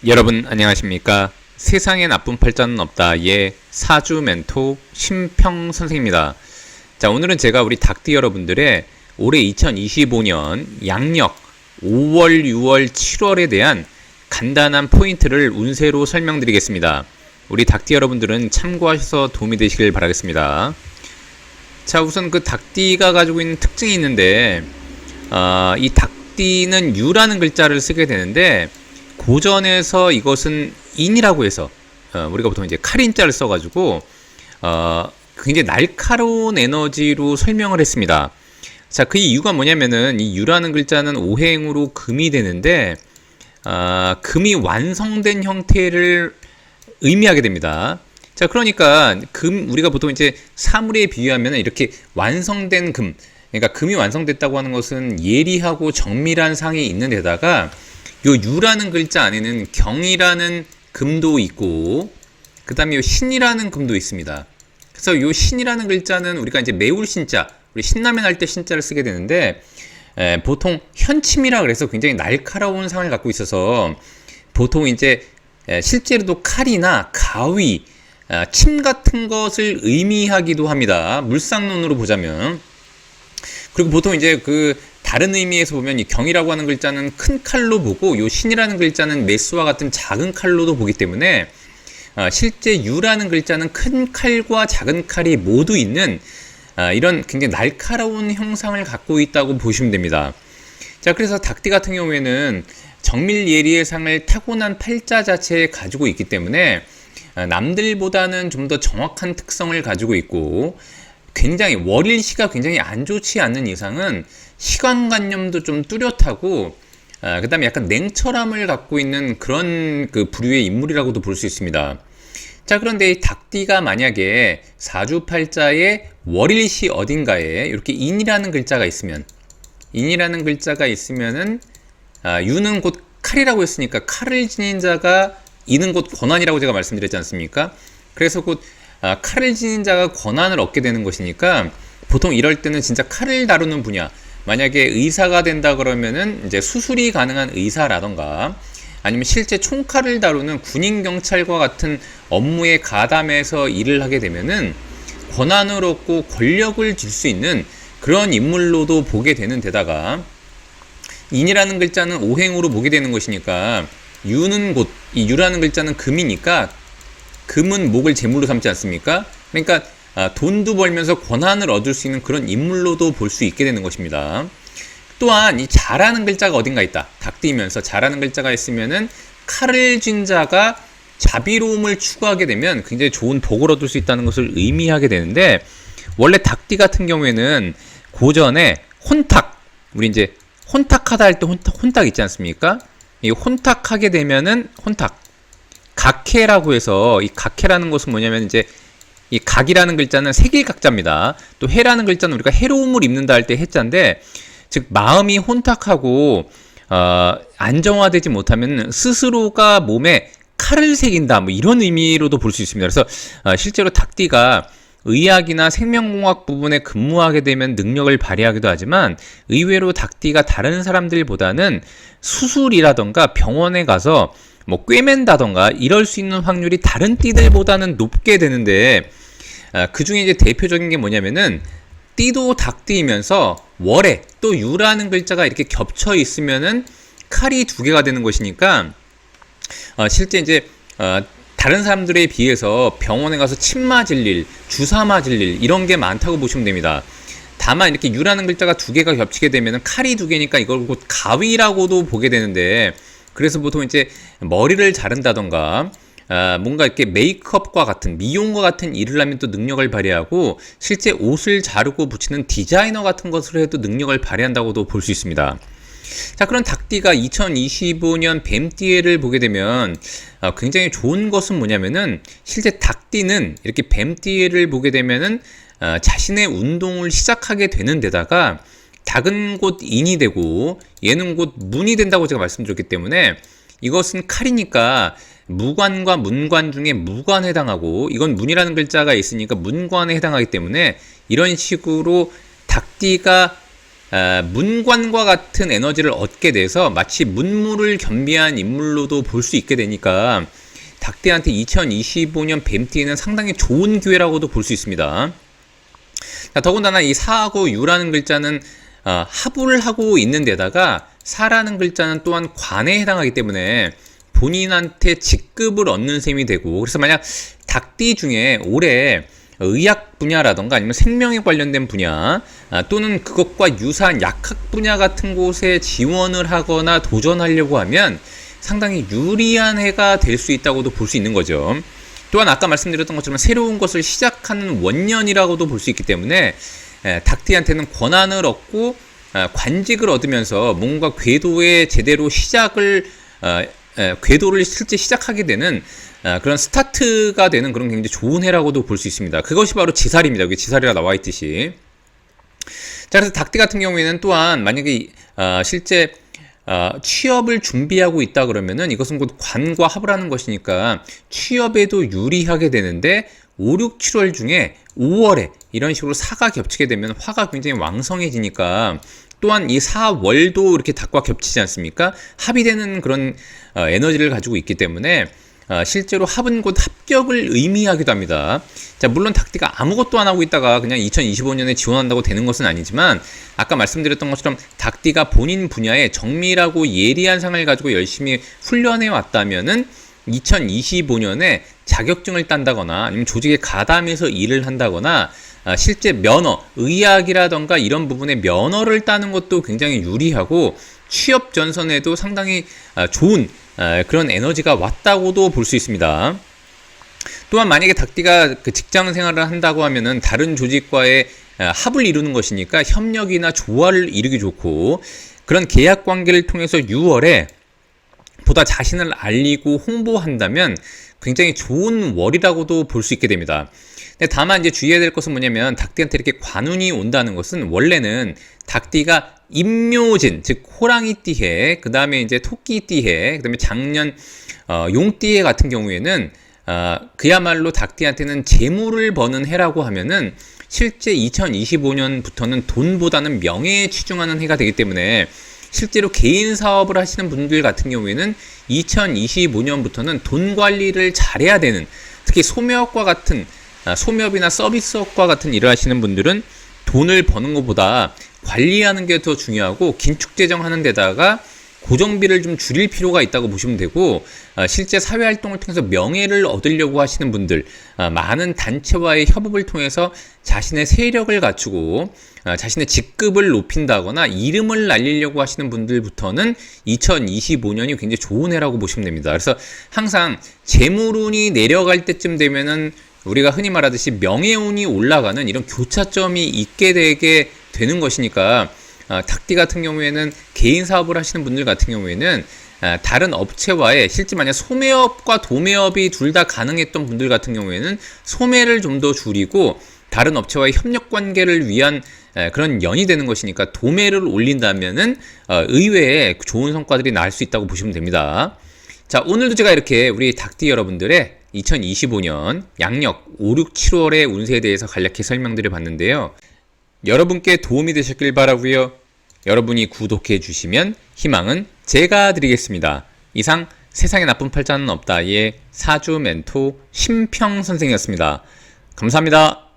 여러분 안녕하십니까? 세상에 나쁜 팔자는 없다의 사주 멘토 심평 선생입니다. 자, 오늘은 제가 우리 닭띠 여러분들의 올해 2025년 양력 5월, 6월, 7월에 대한 간단한 포인트를 운세로 설명드리겠습니다. 우리 닭띠 여러분들은 참고하셔서 도움이 되시길 바라겠습니다. 자, 우선 그 닭띠가 가지고 있는 특징이 있는데 이 닭띠는 유라는 글자를 쓰게 되는데 고전에서 이것은 인이라고 해서 우리가 보통 이제 칼인자를 써가지고 굉장히 날카로운 에너지로 설명을 했습니다. 자, 그 이유가 뭐냐면은 이 유라는 글자는 오행으로 금이 되는데 금이 완성된 형태를 의미하게 됩니다. 자, 그러니까 우리가 보통 이제 사물에 비유하면 이렇게 완성된 금, 그러니까 금이 완성됐다고 하는 것은 예리하고 정밀한 상이 있는 데다가 요 유라는 글자 안에는 경이라는 금도 있고 그 다음에 요 신이라는 금도 있습니다. 그래서 요 신이라는 글자는 우리가 이제 매울 신자, 우리 신라면 할 때 신자를 쓰게 되는데 보통 현침이라 그래서 굉장히 날카로운 상을 갖고 있어서 보통 이제 실제로도 칼이나 가위, 침 같은 것을 의미하기도 합니다. 물상론으로 보자면. 그리고 보통 이제 다른 의미에서 보면 이 경이라고 하는 글자는 큰 칼로 보고 요 신이라는 글자는 메스와 같은 작은 칼로도 보기 때문에 실제 유라는 글자는 큰 칼과 작은 칼이 모두 있는 이런 굉장히 날카로운 형상을 갖고 있다고 보시면 됩니다. 자, 그래서 닭띠 같은 경우에는 정밀 예리의 상을 타고난 팔자 자체에 가지고 있기 때문에 남들보다는 좀 더 정확한 특성을 가지고 있고 굉장히 월일시가 굉장히 안 좋지 않는 이상은 시간관념도 좀 뚜렷하고 그 다음에 약간 냉철함을 갖고 있는 그런 부류의 인물이라고도 볼 수 있습니다. 자, 그런데 이 닭띠가 만약에 사주팔자에 월일시 어딘가에 이렇게 인이라는 글자가 있으면은 유는 곧 칼이라고 했으니까 칼을 지닌 자가 이는 곧 권한이라고 제가 말씀드렸지 않습니까? 그래서 곧 칼을 지닌 자가 권한을 얻게 되는 것이니까 보통 이럴 때는 진짜 칼을 다루는 분야, 만약에 의사가 된다 그러면은 이제 수술이 가능한 의사라던가 아니면 실제 총칼을 다루는 군인 경찰과 같은 업무에 가담해서 일을 하게 되면은 권한을 얻고 권력을 줄 수 있는 그런 인물로도 보게 되는 데다가 인이라는 글자는 오행으로 보게 되는 것이니까 유는 곧 이 유라는 글자는 금이니까 금은 목을 제물로 삼지 않습니까? 그러니까 돈도 벌면서 권한을 얻을 수 있는 그런 인물로도 볼 수 있게 되는 것입니다. 또한 이 자라는 글자가 어딘가 있다. 닭띠면서 자라는 글자가 있으면은 칼을 쥔 자가 자비로움을 추구하게 되면 굉장히 좋은 복을 얻을 수 있다는 것을 의미하게 되는데 원래 닭띠 같은 경우에는 고전에 혼탁, 우리 이제 혼탁하다 할 때 혼탁 있지 않습니까? 이 혼탁하게 되면은 각해라고 해서 이 각해라는 것은 뭐냐면 이제 이 각이라는 글자는 세길각자입니다. 또 해라는 글자는 우리가 해로움을 입는다 할 때 해자인데 즉 마음이 혼탁하고 안정화되지 못하면 스스로가 몸에 칼을 새긴다 뭐 이런 의미로도 볼 수 있습니다. 그래서 실제로 닭띠가 의학이나 생명공학 부분에 근무하게 되면 능력을 발휘하기도 하지만 의외로 닭띠가 다른 사람들보다는 수술이라던가 병원에 가서 뭐 꿰맨다던가 이럴 수 있는 확률이 다른 띠들보다는 높게 되는데 그 중에 이제 대표적인 게 뭐냐면은 띠도 닭띠이면서 월에 또 유라는 글자가 이렇게 겹쳐 있으면은 칼이 두 개가 되는 것이니까 실제 이제 다른 사람들에 비해서 병원에 가서 침 맞을 일, 주사 맞을 일 이런 게 많다고 보시면 됩니다. 다만 이렇게 유라는 글자가 두 개가 겹치게 되면 칼이 두 개니까 이걸 곧 가위라고도 보게 되는데 그래서 보통 이제 머리를 자른다던가 뭔가 이렇게 메이크업과 같은 미용과 같은 일을 하면 또 능력을 발휘하고 실제 옷을 자르고 붙이는 디자이너 같은 것을 해도 능력을 발휘한다고도 볼 수 있습니다. 자, 그런 닭띠가 2025년 뱀띠해를 보게 되면 굉장히 좋은 것은 뭐냐면은 실제 닭띠는 이렇게 뱀띠해를 보게 되면은 자신의 운동을 시작하게 되는 데다가 닭은 곧 인이 되고 얘는 곧 문이 된다고 제가 말씀드렸기 때문에 이것은 칼이니까 무관과 문관 중에 무관에 해당하고 이건 문이라는 글자가 있으니까 문관에 해당하기 때문에 이런 식으로 닭띠가 문관과 같은 에너지를 얻게 돼서 마치 문무를 겸비한 인물로도 볼 수 있게 되니까 닭띠한테 2025년 뱀띠에는 상당히 좋은 기회라고도 볼 수 있습니다. 자, 더군다나 이 사하고 유라는 글자는 합을 하고 있는 데다가 사라는 글자는 또한 관에 해당하기 때문에 본인한테 직급을 얻는 셈이 되고, 그래서 만약 닭띠 중에 올해 의학 분야라던가 아니면 생명에 관련된 분야 또는 그것과 유사한 약학 분야 같은 곳에 지원을 하거나 도전하려고 하면 상당히 유리한 해가 될 수 있다고도 볼 수 있는 거죠. 또한 아까 말씀드렸던 것처럼 새로운 것을 시작하는 원년이라고도 볼 수 있기 때문에 닭띠한테는 권한을 얻고 관직을 얻으면서 뭔가 궤도에 제대로 궤도를 실제 시작하게 되는 그런 스타트가 되는 그런 굉장히 좋은 해라고도 볼 수 있습니다. 그것이 바로 지살입니다. 여기 지살이라 나와 있듯이. 자, 그래서 닭띠 같은 경우에는 또한 만약에 실제 취업을 준비하고 있다 그러면은 이것은 곧 관과 합을 하는 것이니까 취업에도 유리하게 되는데 5, 6, 7월 중에 5월에 이런 식으로 사가 겹치게 되면 화가 굉장히 왕성해지니까 또한 이 4월도 이렇게 닭과 겹치지 않습니까? 합이 되는 그런 에너지를 가지고 있기 때문에 실제로 합은 곧 합격을 의미하기도 합니다. 자, 물론 닭띠가 아무것도 안 하고 있다가 그냥 2025년에 지원한다고 되는 것은 아니지만 아까 말씀드렸던 것처럼 닭띠가 본인 분야에 정밀하고 예리한 상을 가지고 열심히 훈련해 왔다면은 2025년에 자격증을 딴다거나 아니면 조직에 가담해서 일을 한다거나 실제 면허, 의학이라던가 이런 부분에 면허를 따는 것도 굉장히 유리하고 취업 전선에도 상당히 좋은 그런 에너지가 왔다고도 볼 수 있습니다. 또한 만약에 닭띠가 그 직장 생활을 한다고 하면은 다른 조직과의 합을 이루는 것이니까 협력이나 조화를 이루기 좋고 그런 계약 관계를 통해서 6월에 보다 자신을 알리고 홍보한다면 굉장히 좋은 월이라고도 볼 수 있게 됩니다. 근데 다만 이제 주의해야 될 것은 뭐냐면 닭띠한테 이렇게 관운이 온다는 것은 원래는 닭띠가 임묘진, 즉 호랑이띠해, 그 다음에 이제 토끼띠해, 그 다음에 작년 용띠해 같은 경우에는 그야말로 닭띠한테는 재물을 버는 해라고 하면은 실제 2025년부터는 돈보다는 명예에 치중하는 해가 되기 때문에 실제로 개인 사업을 하시는 분들 같은 경우에는 2025년부터는 돈 관리를 잘해야 되는, 특히 소매업과 같은 소매업이나 서비스업과 같은 일을 하시는 분들은 돈을 버는 것보다 관리하는 게 더 중요하고 긴축재정 하는 데다가 고정비를 좀 줄일 필요가 있다고 보시면 되고 실제 사회활동을 통해서 명예를 얻으려고 하시는 분들, 많은 단체와의 협업을 통해서 자신의 세력을 갖추고 자신의 직급을 높인다거나 이름을 날리려고 하시는 분들부터는 2025년이 굉장히 좋은 해라고 보시면 됩니다. 그래서 항상 재물운이 내려갈 때쯤 되면은 우리가 흔히 말하듯이 명예운이 올라가는 이런 교차점이 있게 되게 되는 것이니까 닭띠 같은 경우에는 개인 사업을 하시는 분들 같은 경우에는 다른 업체와의 실제 만약 소매업과 도매업이 둘 다 가능했던 분들 같은 경우에는 소매를 좀 더 줄이고 다른 업체와의 협력 관계를 위한 그런 연이 되는 것이니까 도매를 올린다면은 의외의 좋은 성과들이 나올 수 있다고 보시면 됩니다. 자, 오늘도 제가 이렇게 우리 닭띠 여러분들의 2025년 양력 5, 6, 7월의 운세에 대해서 간략히 설명드려 봤는데요. 여러분께 도움이 되셨길 바라고요. 여러분이 구독해 주시면 희망은 제가 드리겠습니다. 이상 세상에 나쁜 팔자는 없다의 사주 멘토 심평 선생이었습니다. 감사합니다.